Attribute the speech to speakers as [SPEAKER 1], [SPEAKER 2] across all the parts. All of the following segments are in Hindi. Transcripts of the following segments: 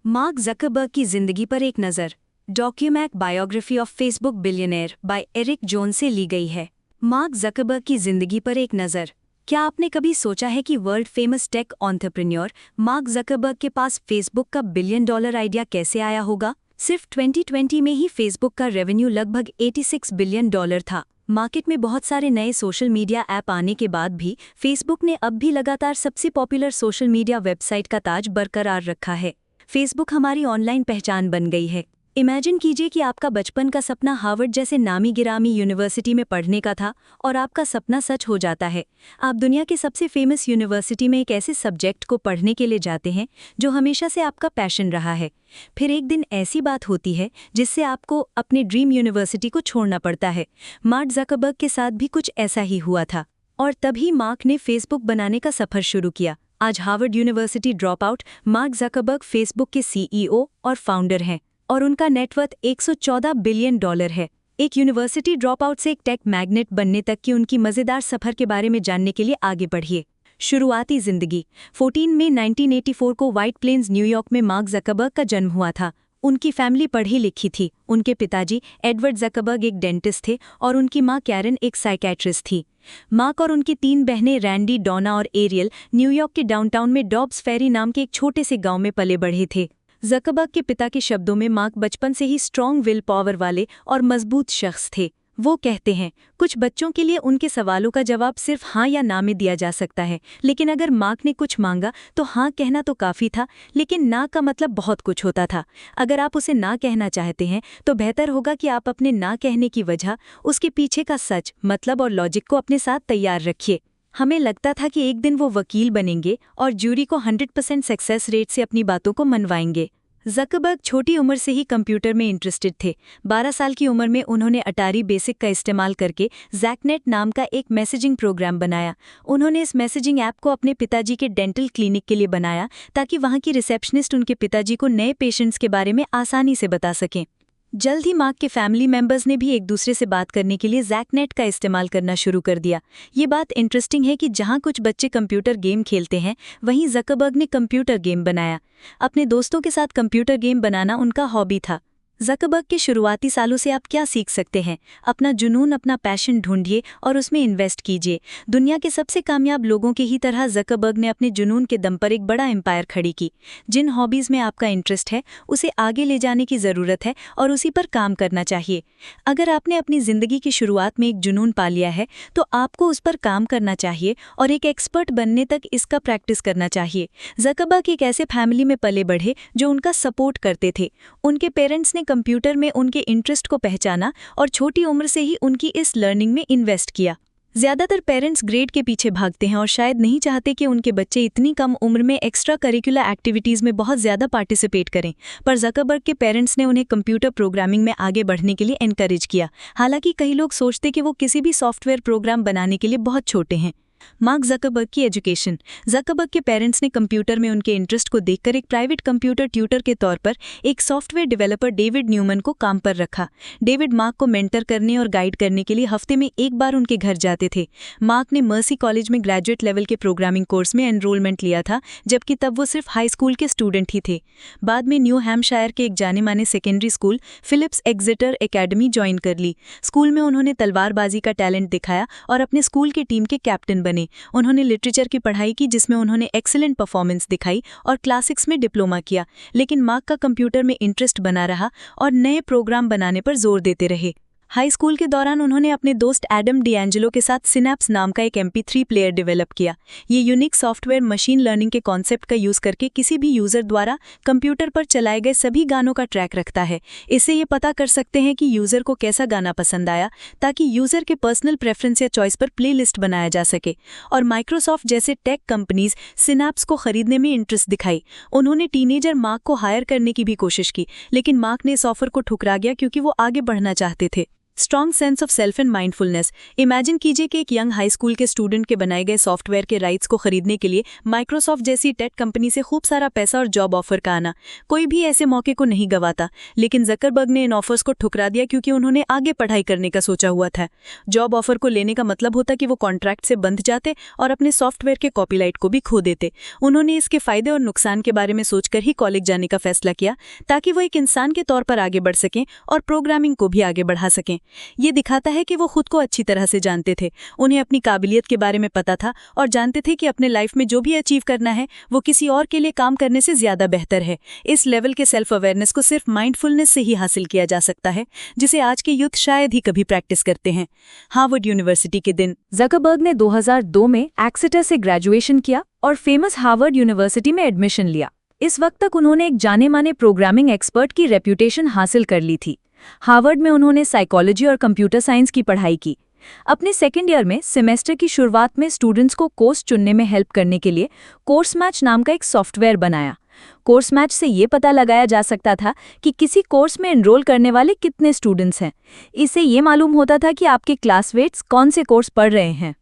[SPEAKER 1] मार्क ज़करबर्ग की जिंदगी पर एक नज़र। Document biography of Facebook billionaire by Eric Jones से ली गई है। मार्क ज़करबर्ग की जिंदगी पर एक नज़र। क्या आपने कभी सोचा है कि world famous take entrepreneur mark Zuckerberg के पास फेसबुक का $1 बिलियन आइडिया कैसे आया होगा? सिर्फ 2020 में ही फेसबुक का रेवेन्यू लगभग $86 बिलियन था। मार्केट में बहुत सारे नए सोशल मीडिया ऐप आने के बाद भी फेसबुक ने अब भी लगातार सबसे पॉपुलर सोशल मीडिया वेबसाइट का ताज बरकरार रखा है। फेसबुक हमारी ऑनलाइन पहचान बन गई है। इमेजिन कीजिए कि आपका बचपन का सपना हार्वर्ड जैसे नामी गिरामी यूनिवर्सिटी में पढ़ने का था और आपका सपना सच हो जाता है। आप दुनिया के सबसे फेमस यूनिवर्सिटी में एक ऐसे सब्जेक्ट को पढ़ने के लिए जाते हैं जो हमेशा से आपका पैशन रहा है। फिर एक दिन ऐसी बात होती है जिससे आपको अपने ड्रीम यूनिवर्सिटी को छोड़ना पड़ता है। मार्क ज़करबर्ग के साथ भी कुछ ऐसा ही हुआ था और तभी मार्क ने फेसबुक बनाने का सफ़र शुरू किया। आज Harvard university drop out mark Zuckerberg Facebook के CEO और फाउंडर हैं और उनका नेटवर्थ $114 बिलियन है। एक यूनिवर्सिटी ड्रॉप आउट से एक टेक मैग्नेट बनने तक की उनकी मज़ेदार सफ़र के बारे में जानने के लिए आगे बढ़िए। शुरुआती जिंदगी 14 मई 1984 को व्हाइट प्लेन्स न्यूयॉर्क में मार्क ज़करबर्ग का जन्म हुआ था। उनकी फैमिली पढ़ी लिखी थी। उनके पिताजी एडवर्ड ज़करबर्ग एक डेंटिस्ट थे और उनकी मां कैरन एक साइकेट्रिस्ट थी। मार्क और उनकी 3 बहनें रैंडी, डॉना और एरियल न्यूयॉर्क के डाउनटाउन में डॉब्स फेरी नाम के एक छोटे से गांव में पले बढ़े थे। ज़करबर्ग के पिता के शब्दों में मार्क बचपन से ही स्ट्रॉन्ग विल पावर वाले और मजबूत शख्स थे। वो कहते हैं, कुछ बच्चों के लिए उनके सवालों का जवाब सिर्फ हाँ या ना में दिया जा सकता है, लेकिन अगर मार्क ने कुछ मांगा तो हाँ कहना तो काफ़ी था, लेकिन ना का मतलब बहुत कुछ होता था। अगर आप उसे ना कहना चाहते हैं तो बेहतर होगा कि आप अपने ना कहने की वजह, उसके पीछे का सच, मतलब और लॉजिक को अपने साथ तैयार रखिए। हमें लगता था कि एक दिन वो वकील बनेंगे और जूरी को 100% सक्सेस रेट से अपनी बातों को मनवाएंगे। ज़करबर्ग छोटी उम्र से ही कंप्यूटर में इंटरेस्टेड थे। 12 साल की उम्र में उन्होंने अटारी बेसिक का इस्तेमाल करके ज़ैकनेट नाम का एक मैसेजिंग प्रोग्राम बनाया। उन्होंने इस मैसेजिंग ऐप को अपने पिताजी के डेंटल क्लिनिक के लिए बनाया ताकि वहाँ की रिसेप्शनिस्ट उनके पिताजी को नए पेशेंट्स के बारे में आसानी से बता सकें। जल्द ही मार्क के फैमिली मेंबर्स ने भी एक दूसरे से बात करने के लिए ज़ैकनेट का इस्तेमाल करना शुरू कर दिया। ये बात इंटरेस्टिंग है कि जहाँ कुछ बच्चे कंप्यूटर गेम खेलते हैं, वहीं ज़करबर्ग ने कंप्यूटर गेम बनाया। अपने दोस्तों के साथ कंप्यूटर गेम बनाना उनका हॉबी था। ज़करबर्ग के शुरुआती सालों से आप क्या सीख सकते हैं? अपना जुनून, अपना पैशन ढूंढिए और उसमें इन्वेस्ट कीजिए। दुनिया के सबसे कामयाब लोगों की ही तरह ज़करबर्ग ने अपने जुनून के दम पर एक बड़ा एम्पायर खड़ी की। जिन हॉबीज़ में आपका इंटरेस्ट है उसे आगे ले जाने की ज़रूरत है और उसी पर काम करना चाहिए। अगर आपने अपनी ज़िंदगी की शुरुआत में एक जुनून पा लिया है तो आपको उस पर काम करना चाहिए और एक एक्सपर्ट बनने तक इसका प्रैक्टिस करना चाहिए। ज़करबर्ग एक ऐसे फैमिली में पले बढ़े जो उनका सपोर्ट करते थे। उनके पेरेंट्स ने कंप्यूटर में उनके इंटरेस्ट को पहचाना और छोटी उम्र से ही उनकी इस लर्निंग में इन्वेस्ट किया। ज़्यादातर पेरेंट्स ग्रेड के पीछे भागते हैं और शायद नहीं चाहते कि उनके बच्चे इतनी कम उम्र में एक्स्ट्रा करिकुलर एक्टिविटीज़ में बहुत ज़्यादा पार्टिसिपेट करें, पर ज़करबर्ग के पेरेंट्स ने उन्हें कंप्यूटर प्रोग्रामिंग में आगे बढ़ने के लिए एनकरेज किया। हालांकि कई लोग सोचते कि वो किसी भी सॉफ्टवेयर प्रोग्राम बनाने के लिए बहुत छोटे हैं। मार्क ज़करबर्ग की एजुकेशन। ज़करबर्ग के पेरेंट्स ने कंप्यूटर में उनके इंटरेस्ट को देखकर एक प्राइवेट कंप्यूटर ट्यूटर के तौर पर एक सॉफ्टवेयर डेवलपर डेविड न्यूमन को काम पर रखा। डेविड मार्क को मेंटर करने और गाइड करने के लिए हफ्ते में एक बार उनके घर जाते थे। मार्क ने मर्सी कॉलेज में ग्रेजुएट लेवल के प्रोग्रामिंग कोर्स में एनरोलमेंट लिया था, जबकि तब वो सिर्फ हाई स्कूल के स्टूडेंट ही थे। बाद में न्यू हैम्पशायर के एक जाने माने secondary school Phillips Exeter Academy join कर ली। स्कूल में उन्होंने तलवारबाजी का टैलेंट दिखाया और अपने स्कूल की टीम के कैप्टन बने। उन्होंने लिटरेचर की पढ़ाई की जिसमें उन्होंने एक्सीलेंट परफॉर्मेंस दिखाई और क्लासिक्स में डिप्लोमा किया, लेकिन मार्क का कंप्यूटर में इंटरेस्ट बना रहा और नए प्रोग्राम बनाने पर जोर देते रहे। हाई स्कूल के दौरान उन्होंने अपने दोस्त एडम डिएंजेलो के साथ सिनैप्स नाम का एक MP3 प्लेयर डेवलप किया। ये यूनिक सॉफ्टवेयर मशीन लर्निंग के कॉन्सेप्ट का यूज़ करके किसी भी यूज़र द्वारा कंप्यूटर पर चलाए गए सभी गानों का ट्रैक रखता है। इससे ये पता कर सकते हैं कि यूज़र को कैसा गाना पसंद आया, ताकि यूज़र के पर्सनल प्रेफरेंस या चॉइस पर प्लेलिस्ट बनाया जा सके। और माइक्रोसॉफ्ट जैसे टेक कंपनीज सिनैप्स को खरीदने में इंटरेस्ट दिखाई। उन्होंने टीनेजर मार्क को हायर करने की भी कोशिश की, लेकिन मार्क ने इस ऑफर को ठुकरा गया क्योंकि वो आगे बढ़ना चाहते थे।
[SPEAKER 2] Strong sense of self and mindfulness. Imagine कीजिए कि एक यंग हाई स्कूल के स्टूडेंट के बनाए गए सॉफ्टवेयर के राइट्स को खरीदने के लिए माइक्रोसॉफ्ट जैसी टेक कंपनी से खूब सारा पैसा और जॉब ऑफर का आना। कोई भी ऐसे मौके को नहीं गवाता, लेकिन जकरबर्ग ने इन ऑफर्स को ठुकरा दिया क्योंकि उन्होंने आगे पढ़ाई करने का सोचा हुआ था। जॉब ऑफर को लेने का मतलब होता कि वो कॉन्ट्रैक्ट से बंध जाते और अपने सॉफ्टवेयर के कॉपीराइट को भी खो देते। उन्होंने इसके फायदे और नुकसान के बारे में सोचकर ही कॉलेज जाने का फैसला किया, ताकि वो एक इंसान के तौर पर आगे बढ़ सकें और प्रोग्रामिंग को भी आगे बढ़ा सकें। ये दिखाता है कि वो खुद को अच्छी तरह से जानते थे, उन्हें अपनी काबिलियत के बारे में पता था और जानते थे कि अपने लाइफ में जो भी अचीव करना है वो किसी और के लिए काम करने से ज्यादा बेहतर है। इस लेवल के सेल्फ अवेयरनेस को सिर्फ माइंडफुलनेस से ही हासिल किया जा सकता है, जिसे आज के यूथ शायद ही कभी प्रैक्टिस करते हैं। हार्वर्ड यूनिवर्सिटी के दिन।
[SPEAKER 1] जकरबर्ग ने 2002 में एक्सेटर से ग्रेजुएशन किया और फेमस हार्वर्ड यूनिवर्सिटी में एडमिशन लिया। इस वक्त तक उन्होंने एक जाने माने प्रोग्रामिंग एक्सपर्ट की रेप्यूटेशन हासिल कर ली थी। हार्वर्ड में उन्होंने साइकोलॉजी और कंप्यूटर साइंस की पढ़ाई की। अपने सेकेंड ईयर में सेमेस्टर की शुरुआत में स्टूडेंट्स को कोर्स चुनने में हेल्प करने के लिए कोर्स मैच नाम का एक सॉफ्टवेयर बनाया। कोर्स मैच से ये पता लगाया जा सकता था कि किसी कोर्स में एनरोल करने वाले कितने स्टूडेंट्स हैं। इससे ये मालूम होता था कि आपके क्लासमेट्स कौन से कोर्स पढ़ रहे हैं।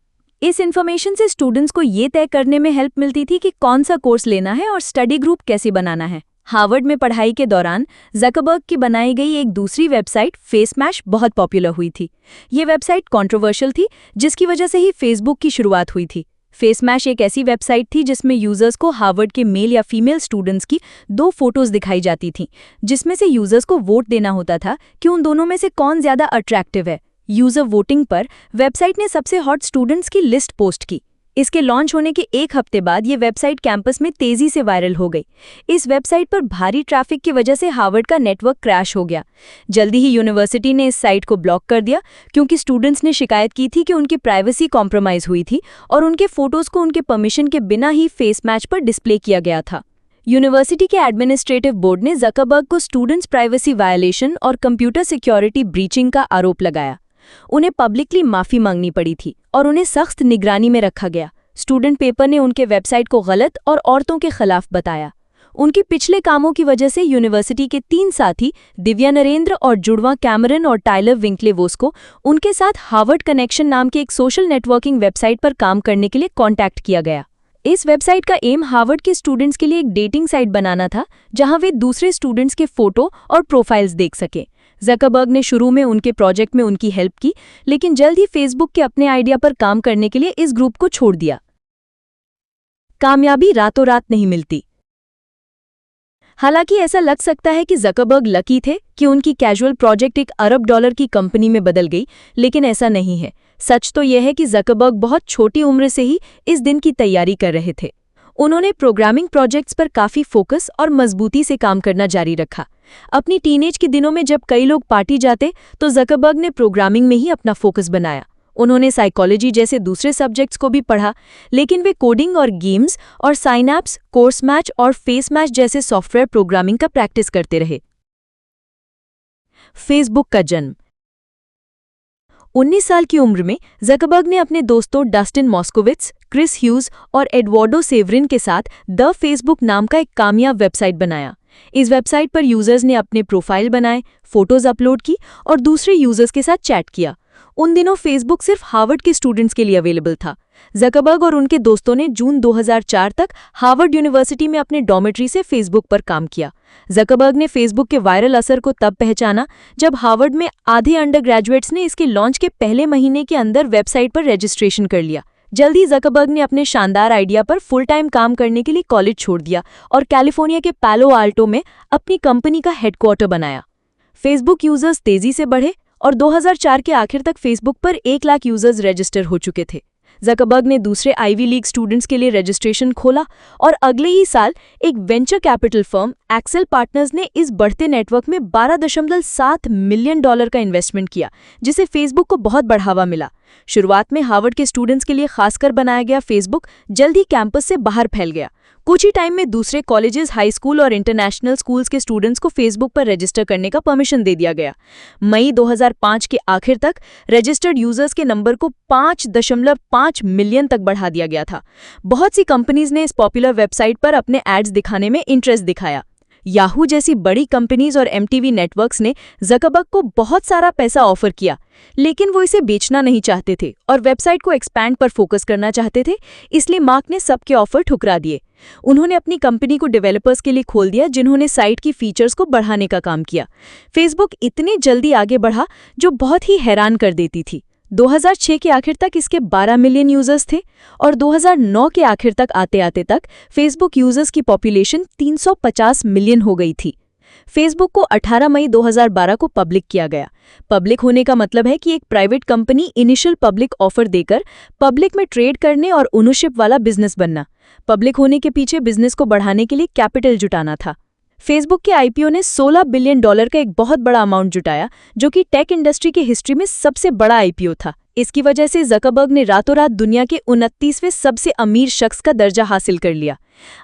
[SPEAKER 1] इस इन्फॉर्मेशन से स्टूडेंट्स को ये तय करने में हेल्प मिलती थी कि कौन सा कोर्स लेना है और स्टडी ग्रुप कैसे बनाना है। हार्वर्ड में पढ़ाई के दौरान जकरबर्ग की बनाई गई एक दूसरी वेबसाइट फेसमैश बहुत पॉपुलर हुई थी। ये वेबसाइट कंट्रोवर्शियल थी, जिसकी वजह से ही फेसबुक की शुरुआत हुई थी। फेसमैश एक ऐसी वेबसाइट थी जिसमें यूजर्स को हार्वर्ड के मेल या फीमेल स्टूडेंट्स की 2 फोटोज दिखाई जाती थीं, जिसमें से यूजर्स को वोट देना होता था कि उन दोनों में से कौन ज्यादा अट्रैक्टिव है। यूजर वोटिंग पर वेबसाइट ने सबसे हॉट स्टूडेंट्स की लिस्ट पोस्ट की। इसके लॉन्च होने के 1 हफ्ते बाद ये वेबसाइट कैंपस में तेजी से वायरल हो गई। इस वेबसाइट पर भारी ट्रैफिक की वजह से हार्वर्ड का नेटवर्क क्रैश हो गया। जल्दी ही यूनिवर्सिटी ने इस साइट को ब्लॉक कर दिया, क्योंकि स्टूडेंट्स ने शिकायत की थी कि उनकी प्राइवेसी कॉम्प्रोमाइज हुई थी और उनके फोटोज को उनके परमिशन के बिना ही फेस मैच पर डिस्प्ले किया गया था। यूनिवर्सिटी के एडमिनिस्ट्रेटिव बोर्ड ने जकरबर्ग को स्टूडेंट्स प्राइवेसी वायलेशन और कंप्यूटर सिक्योरिटी ब्रीचिंग का आरोप लगाया। उन्हें पब्लिकली माफी मांगनी पड़ी थी और उन्हें सख्त निगरानी में रखा गया। स्टूडेंट पेपर ने उनके वेबसाइट को गलत और औरतों के खिलाफ बताया। उनके पिछले कामों की वजह से यूनिवर्सिटी के 3 साथी दिव्या नरेंद्र और जुड़वा कैमरन और टाइलर विंकलेवोस को उनके साथ हार्वर्ड कनेक्शन नाम के एक सोशल नेटवर्किंग वेबसाइट पर काम करने के लिए कॉन्टैक्ट किया गया। इस वेबसाइट का एम हार्वर्ड के स्टूडेंट्स के लिए एक डेटिंग साइट बनाना था, जहां वे दूसरे स्टूडेंट्स के फोटो और प्रोफाइल्स देख सके। जकरबर्ग ने शुरू में उनके प्रोजेक्ट में उनकी हेल्प की, लेकिन जल्द ही फेसबुक के अपने आइडिया पर काम करने के लिए इस ग्रुप को छोड़ दिया। कामयाबी रातों रात नहीं मिलती। हालांकि ऐसा लग सकता है कि जकरबर्ग लकी थे कि उनकी कैजुअल प्रोजेक्ट $1 अरब की कंपनी में बदल गई, लेकिन ऐसा नहीं है। सच तो यह है कि जकरबर्ग बहुत छोटी उम्र से ही इस दिन की तैयारी कर रहे थे। उन्होंने प्रोग्रामिंग प्रोजेक्ट्स पर काफी फोकस और मजबूती से काम करना जारी रखा। अपनी टीनेज के दिनों में जब कई लोग पार्टी जाते, तो जकरबर्ग ने प्रोग्रामिंग में ही अपना फोकस बनाया। उन्होंने साइकोलॉजी जैसे दूसरे सब्जेक्ट्स को भी पढ़ा, लेकिन वे कोडिंग और गेम्स और साइनैप्स, कोर्स मैच और फेस मैच जैसे सॉफ्टवेयर प्रोग्रामिंग का प्रैक्टिस करते रहे। फेसबुक का जन्म। 19 साल की उम्र में जकरबर्ग ने अपने दोस्तों डस्टिन मॉस्कोविट्ज, क्रिस ह्यूज और एडवर्डो सेवरिन के साथ द फेसबुक नाम का एक कामयाब वेबसाइट बनाया। इस वेबसाइट पर यूजर्स ने अपने प्रोफाइल बनाए, फोटोज अपलोड की और दूसरे यूजर्स के साथ चैट किया। उन दिनों फेसबुक सिर्फ हार्वर्ड के स्टूडेंट्स के लिए अवेलेबल था। जकरबर्ग और उनके दोस्तों ने जून 2004 तक हार्वर्ड यूनिवर्सिटी में अपने डॉर्मेट्री से फेसबुक पर काम किया। जकरबर्ग ने फेसबुक के वायरल असर को तब पहचाना जब हार्वर्ड में आधे अंडर ग्रेजुएट्स ने इसके लॉन्च के पहले महीने के अंदर वेबसाइट पर रजिस्ट्रेशन कर लिया। जल्दी जकरबर्ग ने अपने शानदार आइडिया पर फुल टाइम काम करने के लिए कॉलेज छोड़ दिया और कैलिफोर्निया के पालो आल्टो में अपनी कंपनी का हेडक्वार्टर बनाया। फेसबुक यूजर्स तेजी से बढ़े और 2004 के आखिर तक फेसबुक पर 1 लाख यूजर्स रजिस्टर हो चुके थे। जकरबर्ग ने दूसरे आईवी लीग स्टूडेंट्स के लिए रजिस्ट्रेशन खोला और अगले ही साल एक venture capital firm Accel Partners ने इस बढ़ते नेटवर्क में $12.7 मिलियन का इन्वेस्टमेंट किया, जिसे फेसबुक को बहुत बढ़ावा मिला। शुरुआत में हार्वर्ड के स्टूडेंट्स के लिए खासकर बनाया गया फेसबुक जल्द ही कैंपस से बाहर फैल गया। कुछ ही टाइम में दूसरे कॉलेजेस, हाई स्कूल और इंटरनेशनल स्कूल्स के स्टूडेंट्स को फेसबुक पर रजिस्टर करने का परमिशन दे दिया गया। मई 2005 के आखिर तक रजिस्टर्ड यूजर्स के नंबर को 5.5 मिलियन तक बढ़ा दिया गया था। बहुत सी कंपनीज ने इस पॉपुलर वेबसाइट पर अपने एड्स दिखाने में इंटरेस्ट दिखाया। याहू जैसी बड़ी कंपनीज और MTV नेटवर्क्स ने जकरबर्ग को बहुत सारा पैसा ऑफर किया,
[SPEAKER 2] लेकिन वो इसे बेचना नहीं चाहते थे और वेबसाइट को एक्सपैंड पर फोकस करना चाहते थे, इसलिए मार्क ने सबके ऑफर ठुकरा दिए। उन्होंने अपनी कंपनी को डेवलपर्स के लिए खोल दिया, जिन्होंने साइट की फीचर्स को बढ़ाने का काम किया। फेसबुक इतनी जल्दी आगे बढ़ा जो बहुत ही हैरान कर देती थी। 2006 के आखिर तक इसके 12 मिलियन यूजर्स थे और 2009 के आखिर तक आते आते तक फेसबुक यूजर्स की पॉपुलेशन 350 मिलियन हो गई थी। फेसबुक को 18 मई 2012 को पब्लिक किया गया। पब्लिक होने का मतलब है कि एक private company initial public offer देकर पब्लिक में ट्रेड करने और ओनरशिप वाला बिजनेस बनना। पब्लिक होने के पीछे बिजनेस को बढ़ाने के लिए कैपिटल जुटाना था। फेसबुक के आईपीओ ने $16 बिलियन का एक बहुत बड़ा अमाउंट जुटाया, जो कि टेक इंडस्ट्री की हिस्ट्री में सबसे बड़ा आईपीओ था। इसकी वजह से ज़करबर्ग ने रातों रात दुनिया के 29वें सबसे अमीर शख्स का दर्जा हासिल कर लिया।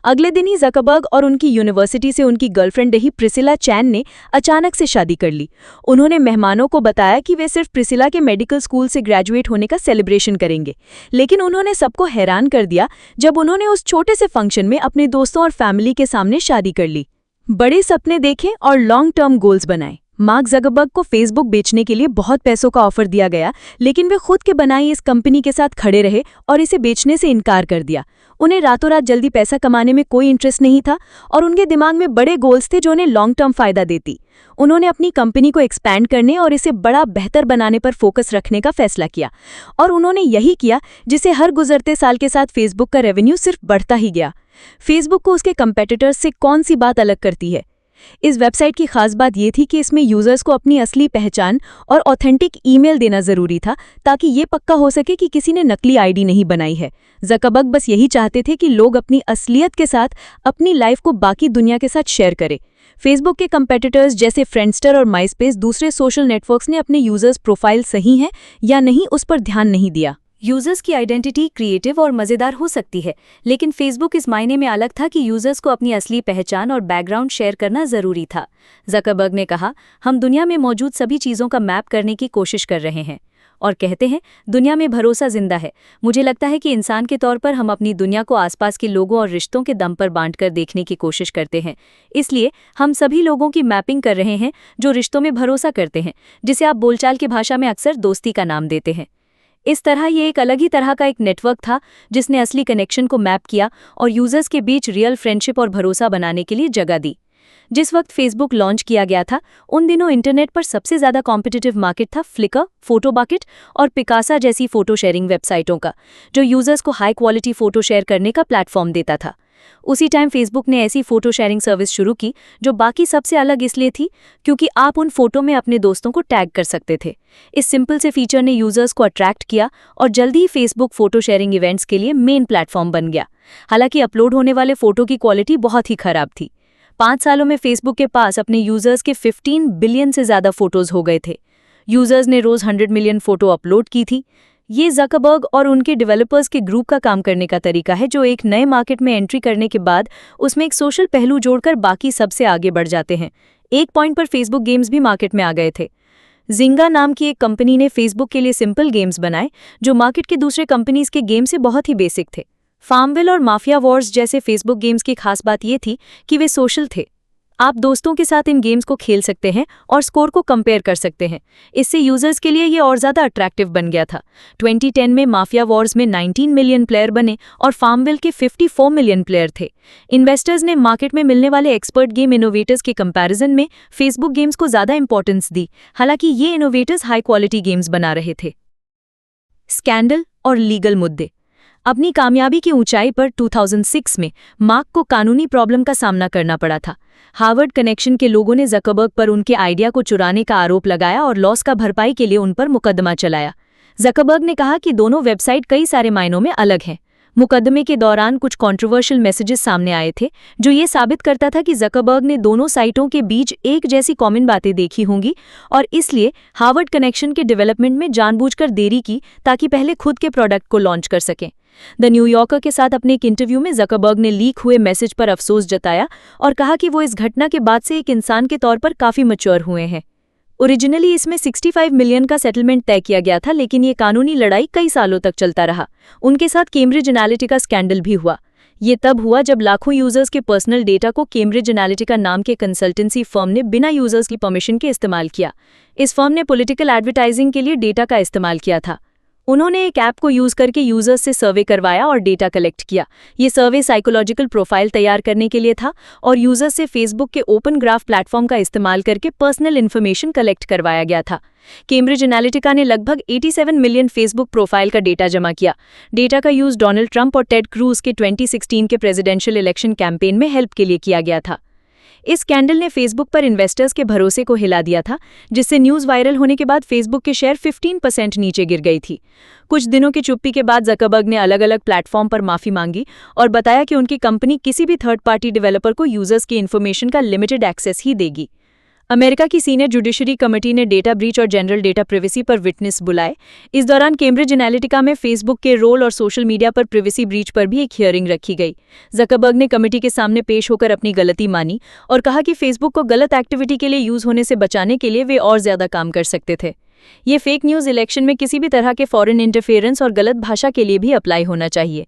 [SPEAKER 2] अगले दिन ही ज़करबर्ग और उनकी यूनिवर्सिटी से उनकी गर्लफ्रेंड रही प्रिसिला चैन ने अचानक से शादी कर ली। उन्होंने मेहमानों को बताया कि वे सिर्फ प्रिसिला के मेडिकल स्कूल से ग्रेजुएट होने का सेलिब्रेशन करेंगे, लेकिन उन्होंने सबको हैरान कर दिया जब उन्होंने उस छोटे से फंक्शन में अपने दोस्तों और फैमिली के सामने शादी कर ली। बड़े सपने देखें और लॉन्ग टर्म गोल्स बनाएं। मार्क ज़करबर्ग को फेसबुक बेचने के लिए बहुत पैसों का ऑफर दिया गया, लेकिन वे खुद के बनाई इस कंपनी के साथ खड़े रहे और इसे बेचने से इनकार कर दिया। उन्हें रातों रात जल्दी पैसा कमाने में कोई इंटरेस्ट नहीं था और उनके दिमाग में बड़े गोल्स थे जो उन्हें लॉन्ग टर्म फायदा देती। उन्होंने अपनी कंपनी को एक्सपैंड करने और इसे बड़ा बेहतर बनाने पर फोकस रखने का फैसला किया, और उन्होंने यही किया जिसे हर गुजरते साल के साथ फेसबुक का रेवेन्यू सिर्फ बढ़ता ही गया। फेसबुक को उसके कंपेटिटर्स से कौन सी बात अलग करती है? इस वेबसाइट की खास बात यह थी कि इसमें यूजर्स को अपनी असली पहचान और ऑथेंटिक ईमेल देना जरूरी था, ताकि ये पक्का हो सके कि किसी ने नकली आईडी नहीं बनाई है। ज़करबर्ग बस यही चाहते थे कि लोग अपनी असलियत के साथ अपनी लाइफ को बाकी दुनिया के साथ शेयर करें। फेसबुक के कंपेटिटर्स जैसे फ्रेंडस्टर और माइस्पेस, दूसरे सोशल नेटवर्क्स ने अपने यूजर्स प्रोफाइल सही हैं या नहीं उस पर ध्यान नहीं दिया।
[SPEAKER 1] यूजर्स की आइडेंटिटी क्रिएटिव और मज़ेदार हो सकती है, लेकिन फेसबुक इस मायने में अलग था कि यूजर्स को अपनी असली पहचान और बैकग्राउंड शेयर करना ज़रूरी था। ज़करबर्ग ने कहा, हम दुनिया में मौजूद सभी चीज़ों का मैप करने की कोशिश कर रहे हैं और कहते हैं, दुनिया में भरोसा जिंदा है। मुझे लगता है कि इंसान के तौर पर हम अपनी दुनिया को आसपास के लोगों और रिश्तों के दम पर बांटकर देखने की कोशिश करते हैं। इसलिए हम सभी लोगों की मैपिंग कर रहे हैं जो रिश्तों में भरोसा करते हैं, जिसे आप बोलचाल की भाषा में अक्सर दोस्ती का नाम देते हैं। इस तरह ये एक अलग ही तरह का एक नेटवर्क था जिसने असली कनेक्शन को मैप किया और यूजर्स के बीच रियल फ्रेंडशिप और भरोसा बनाने के लिए जगह दी। जिस वक्त फेसबुक लॉन्च किया गया था, उन दिनों इंटरनेट पर सबसे ज़्यादा कॉम्पिटिटिव मार्केट था फ्लिकर, फोटोबकेट और पिकासा जैसी फ़ोटो शेयरिंग वेबसाइटों का, जो यूजर्स को हाई क्वालिटी फ़ोटो शेयर करने का प्लेटफॉर्म देता था। उसी टाइम फेसबुक ने ऐसी फ़ोटो शेयरिंग सर्विस शुरू की जो बाकी सबसे अलग इसलिए थी क्योंकि आप उन फ़ोटो में अपने दोस्तों को टैग कर सकते थे। इस सिंपल से फीचर ने यूजर्स को अट्रैक्ट किया और जल्दी ही फेसबुक फ़ोटो शेयरिंग इवेंट्स के लिए मेन प्लेटफॉर्म बन गया। हालांकि अपलोड होने वाले फ़ोटो की क्वालिटी बहुत ही खराब थी। 5 सालों में फेसबुक के पास अपने यूजर्स के 15 बिलियन से ज़्यादा फ़ोटोज़ हो गए थे। यूजर्स ने रोज़ 100 मिलियन फ़ोटो अपलोड की थी। ये ज़करबर्ग और उनके डेवलपर्स के ग्रुप का काम करने का तरीका है, जो एक नए मार्केट में एंट्री करने के बाद उसमें एक सोशल पहलू जोड़कर बाकी सबसे आगे बढ़ जाते हैं। एक पॉइंट पर फेसबुक गेम्स भी मार्केट में आ गए थे। जिंगा नाम की एक कंपनी ने फेसबुक के लिए सिंपल गेम्स बनाए जो मार्केट के दूसरे कंपनीज के गेम से बहुत ही बेसिक थे। फार्मविल और माफिया वॉर्स जैसे फेसबुक गेम्स की खास बात ये थी कि वे सोशल थे। आप दोस्तों के साथ इन गेम्स को खेल सकते हैं और स्कोर को कंपेयर कर सकते हैं। इससे यूजर्स के लिए ये और ज़्यादा अट्रैक्टिव बन गया था। 2010 में माफिया वॉर्स में 19 मिलियन प्लेयर बने और फार्मविल के 54 मिलियन प्लेयर थे। इन्वेस्टर्स ने मार्केट में मिलने वाले एक्सपर्ट गेम इनोवेटर्स के कंपैरिजन में फेसबुक गेम्स को ज़्यादा इंपॉर्टेंस दी, हालांकि ये इनोवेटर्स हाई क्वालिटी गेम्स बना रहे थे। स्कैंडल और लीगल मुद्दे। अपनी कामयाबी की ऊंचाई पर 2006 में मार्क को कानूनी प्रॉब्लम का सामना करना पड़ा था। हार्वर्ड कनेक्शन के लोगों ने ज़करबर्ग पर उनके आइडिया को चुराने का आरोप लगाया और लॉस का भरपाई के लिए उन पर मुकदमा चलाया। ज़करबर्ग ने कहा कि दोनों वेबसाइट कई सारे मायनों में अलग हैं। मुकदमे के दौरान कुछ कंट्रोवर्शियल मैसेजेस सामने आए थे जो ये साबित करता था कि ज़करबर्ग ने दोनों साइटों के बीच एक जैसी कॉमन बातें देखी होंगी और इसलिए हार्वर्ड कनेक्शन के डेवलपमेंट में जानबूझकर देरी की ताकि पहले खुद के प्रोडक्ट को लॉन्च कर सकें। द न्यूयॉर्कर के साथ अपने एक इंटरव्यू में ज़करबर्ग ने लीक हुए मैसेज पर अफसोस जताया और कहा कि वो इस घटना के बाद से एक इंसान के तौर पर काफ़ी मैच्योर हुए हैं। ओरिजिनली इसमें 65 मिलियन का सेटलमेंट तय किया गया था, लेकिन ये कानूनी लड़ाई कई सालों तक चलता रहा। उनके साथ कैम्ब्रिज एनालिटिका स्कैंडल भी हुआ।
[SPEAKER 2] ये तब हुआ जब लाखों यूजर्स के पर्सनल डेटा को कैम्ब्रिज एनालिटिका नाम के कंसल्टेंसी फर्म ने बिना यूजर्स की परमिशन के इस्तेमाल किया। इस फर्म ने पॉलिटिकल एडवर्टाइजिंग के लिए डेटा का इस्तेमाल किया था। उन्होंने एक ऐप को यूज करके यूजर्स से सर्वे करवाया और डेटा कलेक्ट किया। ये सर्वे साइकोलॉजिकल प्रोफाइल तैयार करने के लिए था और यूजर्स से फेसबुक के ओपन ग्राफ प्लेटफॉर्म का इस्तेमाल करके पर्सनल इन्फॉर्मेशन कलेक्ट करवाया गया था। कैम्ब्रिज एनालिटिका ने लगभग 87 मिलियन फेसबुक प्रोफाइल का डेटा जमा किया। डेटा का यूज डोनाल्ड ट्रंप और टेड क्रूज के 2016 के प्रेसिडेंशियल इलेक्शन कैंपेन में हेल्प के लिए किया गया था। इस स्कैंडल ने फेसबुक पर इन्वेस्टर्स के भरोसे को हिला दिया था, जिससे न्यूज़ वायरल होने के बाद फेसबुक के शेयर 15% नीचे गिर गई थी। कुछ दिनों की चुप्पी के बाद ज़करबर्ग ने अलग अलग प्लेटफॉर्म पर माफ़ी मांगी और बताया कि उनकी कंपनी किसी भी थर्ड पार्टी डेवलपर को यूजर्स की इन्फॉर्मेशन का लिमिटेड एक्सेस ही देगी। अमेरिका की सीनियर जुडिशरी कमेटी ने डेटा ब्रीच और जनरल डेटा प्रिवेसी पर विटनेस बुलाए। इस दौरान कैम्ब्रिज एनालिटिका में फेसबुक के रोल और सोशल मीडिया पर प्रिवेसी ब्रीच पर भी एक हियरिंग रखी गई। ज़करबर्ग ने कमेटी के सामने पेश होकर अपनी गलती मानी और कहा कि फेसबुक को गलत एक्टिविटी के लिए यूज होने से बचाने के लिए वे और ज्यादा काम कर सकते थे। ये फेक न्यूज़ इलेक्शन में किसी भी तरह के फॉरेन इंटरफेरेंस और गलत भाषा के लिए भी अप्लाई होना चाहिए।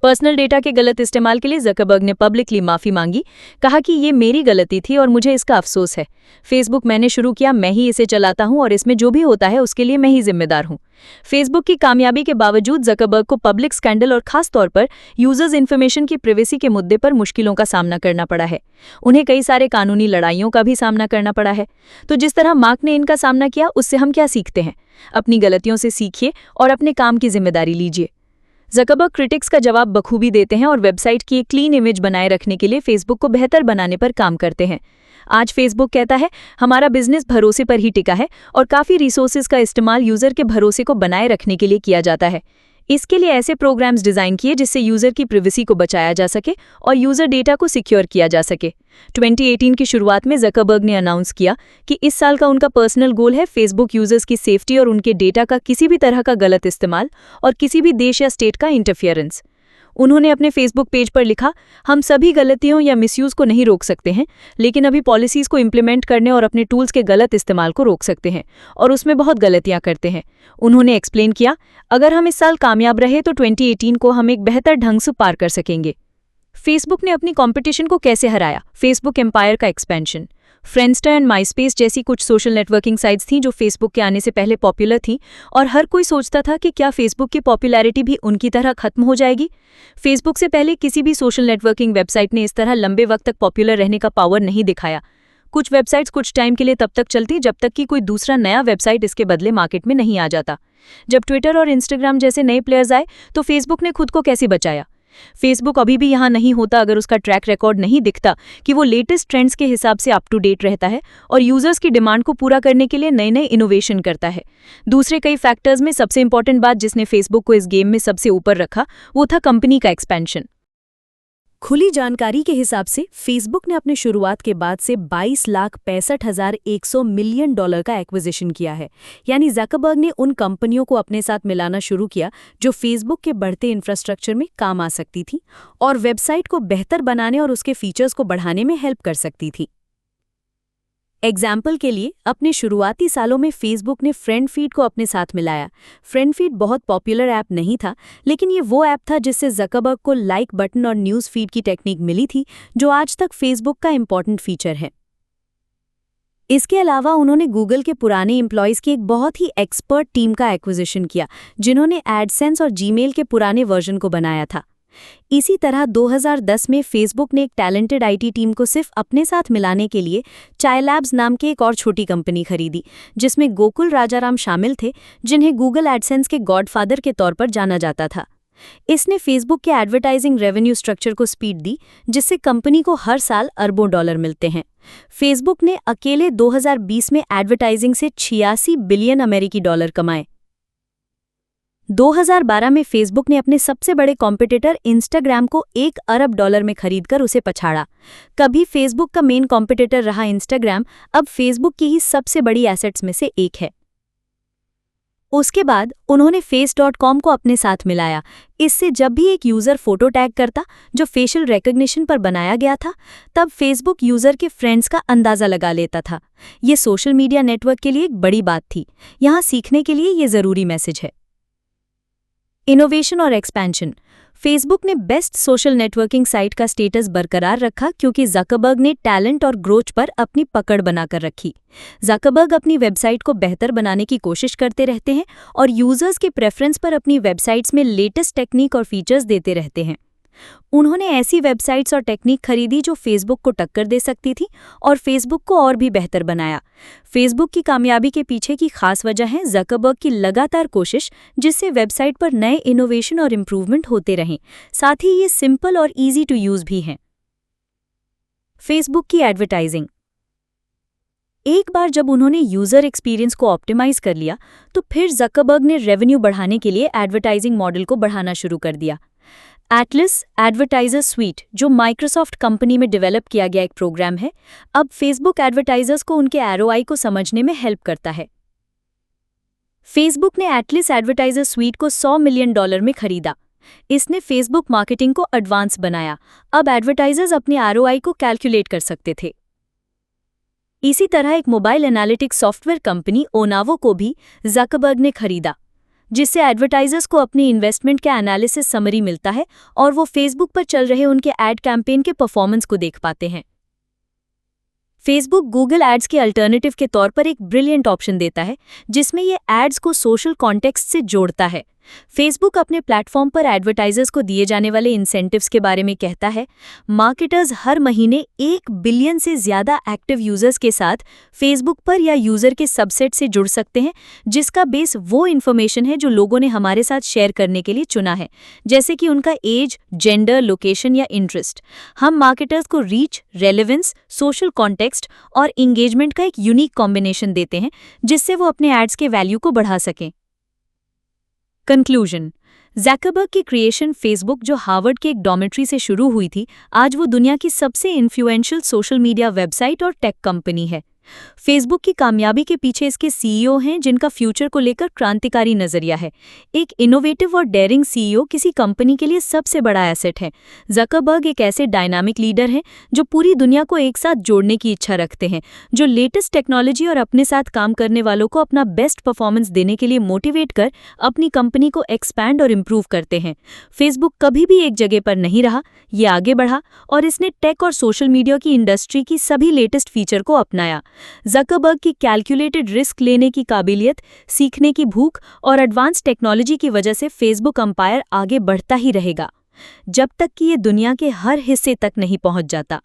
[SPEAKER 2] पर्सनल डेटा के गलत इस्तेमाल के लिए ज़करबर्ग ने पब्लिकली माफ़ी मांगी, कहा कि ये मेरी गलती थी और मुझे इसका अफसोस है। फेसबुक मैंने शुरू किया, मैं ही इसे चलाता हूं और इसमें जो भी होता है उसके लिए मैं ही जिम्मेदार हूं। फेसबुक की कामयाबी के बावजूद ज़करबर्ग को पब्लिक स्कैंडल और खास तौर पर यूजर्स इन्फॉर्मेशन की प्रिवेसी के मुद्दे पर मुश्किलों का सामना करना पड़ा है। उन्हें कई सारे कानूनी लड़ाइयों का भी सामना करना पड़ा है। तो जिस तरह मार्क ने इनका सामना किया, उससे हम क्या सीखते हैं? अपनी गलतियों से सीखिए और अपने काम की जिम्मेदारी लीजिए। ज़करबर्ग क्रिटिक्स का जवाब बखूबी देते हैं और वेबसाइट की एक क्लीन इमेज बनाए रखने के लिए फेसबुक को बेहतर बनाने पर काम करते हैं। आज फेसबुक कहता है, हमारा बिजनेस भरोसे पर ही टिका है और काफ़ी रिसोर्सेज का इस्तेमाल यूज़र के भरोसे को बनाए रखने के लिए किया जाता है। इसके लिए ऐसे प्रोग्राम्स डिज़ाइन किए जिससे यूज़र की प्रिवेसी को बचाया जा सके और यूज़र डेटा को सिक्योर किया जा सके। 2018 की शुरुआत में ज़करबर्ग ने अनाउंस किया कि इस साल का उनका पर्सनल गोल है फेसबुक यूजर्स की सेफ्टी और उनके डेटा का किसी भी तरह का गलत इस्तेमाल और किसी भी देश या स्टेट का इंटरफियरेंस। उन्होंने अपने फेसबुक पेज पर लिखा, हम सभी गलतियों या मिसयूज़ को नहीं रोक सकते हैं, लेकिन अभी पॉलिसीज़ को इम्प्लीमेंट करने और अपने टूल्स के गलत इस्तेमाल को रोक सकते हैं और उसमें बहुत गलतियां करते हैं। उन्होंने एक्सप्लेन किया, अगर हम इस साल कामयाब रहे तो 2018 को हम एक बेहतर ढंग से पार कर सकेंगे। फेसबुक ने अपनी कंपटीशन को कैसे हराया? फेसबुक एम्पायर का एक्सपेंशन। फ्रेंडस्टर एंड माइस्पेस जैसी कुछ सोशल नेटवर्किंग साइट्स थीं जो फेसबुक के आने से पहले पॉपुलर थीं और हर कोई सोचता था कि क्या फेसबुक की पॉपुलैरिटी भी उनकी तरह खत्म हो जाएगी। फेसबुक से पहले किसी भी सोशल नेटवर्किंग वेबसाइट ने इस तरह लंबे वक्त तक पॉपुलर रहने का पावर नहीं दिखाया। कुछ वेबसाइट्स कुछ टाइम के लिए तब तक चलती जब तक कि कोई दूसरा नया वेबसाइट इसके बदले मार्केट में नहीं आ जाता। जब ट्विटर और इंस्टाग्राम जैसे नए प्लेयर्स आए तो फेसबुक ने खुद को कैसे बचाया? फेसबुक अभी भी यहाँ नहीं होता अगर उसका ट्रैक रिकॉर्ड नहीं दिखता कि वो लेटेस्ट ट्रेंड्स के हिसाब से अप टू डेट रहता है और यूजर्स की डिमांड को पूरा करने के लिए नए नए इनोवेशन करता है। दूसरे कई फैक्टर्स में सबसे इंपॉर्टेंट बात जिसने फेसबुक को इस गेम में सबसे ऊपर रखा वो था कंपनी का एक्सपेंशन।
[SPEAKER 1] खुली जानकारी के हिसाब से फेसबुक ने अपने शुरुआत के बाद से 22,65,100 मिलियन डॉलर का एक्विजिशन किया है। यानी ज़करबर्ग ने उन कंपनियों को अपने साथ मिलाना शुरू किया जो फेसबुक के बढ़ते इंफ्रास्ट्रक्चर में काम आ सकती थी और वेबसाइट को बेहतर बनाने और उसके फीचर्स को बढ़ाने में हेल्प कर सकती थी। एग्जाम्पल के लिए अपने शुरुआती सालों में फेसबुक ने फ्रेंड फीड को अपने साथ मिलाया। फ्रेंड फीड बहुत पॉपुलर ऐप नहीं था, लेकिन ये वो ऐप था जिससे ज़करबर्ग को लाइक बटन और न्यूज़ फीड की टेक्निक मिली थी जो आज तक फेसबुक का इंपॉर्टेंट फीचर है। इसके अलावा उन्होंने गूगल के पुराने एम्प्लॉयज़ की एक बहुत ही एक्सपर्ट टीम का एक्विजिशन किया जिन्होंने एडसेंस और जीमेल के पुराने वर्जन को बनाया था। इसी तरह 2010 में फेसबुक ने एक टैलेंटेड आईटी टीम को सिर्फ अपने साथ मिलाने के लिए चाय लैब्स नाम के एक और छोटी कंपनी खरीदी जिसमें गोकुल राजाराम शामिल थे, जिन्हें गूगल एडसेंस के गॉडफादर के तौर पर जाना जाता था। इसने फेसबुक के एडवर्टाइजिंग रेवेन्यू स्ट्रक्चर को स्पीड दी जिससे कंपनी को हर साल अरबों डॉलर मिलते हैं। फेसबुक ने अकेले 2020 में एडवर्टाइजिंग से 86 बिलियन अमेरिकी डॉलर कमाए। 2012 में फेसबुक ने अपने सबसे बड़े कॉम्पिटिटर इंस्टाग्राम को 1 अरब डॉलर में खरीदकर उसे पछाड़ा। कभी फेसबुक का मेन कॉम्पिटिटर रहा इंस्टाग्राम, अब फेसबुक की ही सबसे बड़ी एसेट्स में से एक है। उसके बाद उन्होंने face.com को अपने साथ मिलाया। इससे जब भी एक यूज़र फोटो टैग करता जो फेशियल रिकॉग्निशन पर बनाया गया था, तब फेसबुक यूज़र के फ्रेंड्स का अंदाज़ा लगा लेता था। ये सोशल मीडिया नेटवर्क के लिए एक बड़ी बात थी। यहाँ सीखने के लिए ये ज़रूरी मैसेज है।
[SPEAKER 2] इनोवेशन और एक्सपेंशन। फेसबुक ने बेस्ट सोशल नेटवर्किंग साइट का स्टेटस बरकरार रखा क्योंकि ज़करबर्ग ने टैलेंट और ग्रोथ पर अपनी पकड़ बनाकर रखी। ज़करबर्ग अपनी वेबसाइट को बेहतर बनाने की कोशिश करते रहते हैं और यूजर्स के प्रेफरेंस पर अपनी वेबसाइट्स में लेटेस्ट टेक्निक और फीचर्स देते रहते हैं। उन्होंने ऐसी वेबसाइट्स और टेक्निक खरीदी जो फेसबुक को टक्कर दे सकती थी और फेसबुक को और भी बेहतर बनाया। फेसबुक की कामयाबी के पीछे की खास वजह है ज़करबर्ग की लगातार कोशिश, जिससे वेबसाइट पर नए इनोवेशन और इम्प्रूवमेंट होते रहें। साथ ही ये सिंपल और ईजी टू यूज़ भी हैं। फेसबुक की एडवर्टाइजिंग। एक बार जब उन्होंने यूजर एक्सपीरियंस को ऑप्टिमाइज कर लिया, तो फिर ज़करबर्ग ने रेवेन्यू बढ़ाने के लिए एडवर्टाइजिंग मॉडल को बढ़ाना शुरू कर दिया। एटलस एडवर्टाइजर स्वीट, जो माइक्रोसॉफ्ट कंपनी में डेवलप किया गया एक प्रोग्राम है, अब फेसबुक एडवर्टाइजर्स को उनके आरओआई को समझने में हेल्प करता है। फेसबुक ने एटलस एडवर्टाइजर स्वीट को $100 मिलियन में खरीदा। इसने फेसबुक मार्केटिंग को एडवांस बनाया। अब एडवर्टाइजर्स अपने आरओआई को कैलकुलेट कर सकते थे। इसी तरह एक मोबाइल एनालिटिक्स सॉफ्टवेयर कंपनी ओनावो को भी ज़करबर्ग ने खरीदा, जिससे एडवर्टाइजर्स को अपनी इन्वेस्टमेंट का एनालिसिस समरी मिलता है और वो फेसबुक पर चल रहे उनके एड कैंपेन के परफॉर्मेंस को देख पाते हैं। फेसबुक गूगल एड्स के अल्टरनेटिव के तौर पर एक ब्रिलियंट ऑप्शन देता है, जिसमें ये एड्स को सोशल कॉन्टेक्स्ट से जोड़ता है। फेसबुक अपने प्लेटफॉर्म पर एडवर्टाइजर्स को दिए जाने वाले इंसेंटिव्स के बारे में कहता है। मार्केटर्स हर महीने 1 बिलियन से ज़्यादा एक्टिव यूजर्स के साथ फेसबुक पर या यूजर के सबसेट से जुड़ सकते हैं, जिसका बेस वो इन्फॉर्मेशन है जो लोगों ने हमारे साथ शेयर करने के लिए चुना है, जैसे कि उनका एज, जेंडर, लोकेशन या इंटरेस्ट। हम मार्केटर्स को रीच, रेलेवेंस, सोशल कॉन्टेक्स्ट और इंगेजमेंट का एक यूनिक कॉम्बिनेशन देते हैं, जिससे वो अपने एड्स के वैल्यू को बढ़ा सकें। कंक्लूजन। ज़करबर्ग की क्रिएशन फेसबुक, जो हार्वर्ड के एक डॉर्मेट्री से शुरू हुई थी, आज वो दुनिया की सबसे इन्फ्लुएंशियल सोशल मीडिया वेबसाइट और टेक कंपनी है। फेसबुक की कामयाबी के पीछे इसके सीईओ हैं जिनका फ्यूचर को लेकर क्रांतिकारी नजरिया है। एक इनोवेटिव और डेयरिंग सीईओ किसी कंपनी के लिए सबसे बड़ा एसेट है। ज़करबर्ग एक ऐसे डायनामिक लीडर हैं जो पूरी दुनिया को एक साथ जोड़ने की इच्छा रखते हैं, जो लेटेस्ट टेक्नोलॉजी और अपने साथ काम करने वालों को अपना बेस्ट परफॉर्मेंस देने के लिए मोटिवेट कर अपनी कंपनी को एक्सपैंड और इम्प्रूव करते हैं। फेसबुक कभी भी एक जगह पर नहीं रहा, ये आगे बढ़ा और इसने टेक और सोशल मीडिया की इंडस्ट्री की सभी लेटेस्ट फीचर को अपनाया। ज़करबर्ग की कैलकुलेटेड रिस्क लेने की काबिलियत, सीखने की भूख और एडवांस टेक्नोलॉजी की वजह से फेसबुक एम्पायर आगे बढ़ता ही रहेगा, जब तक कि ये दुनिया के हर हिस्से तक नहीं पहुंच जाता।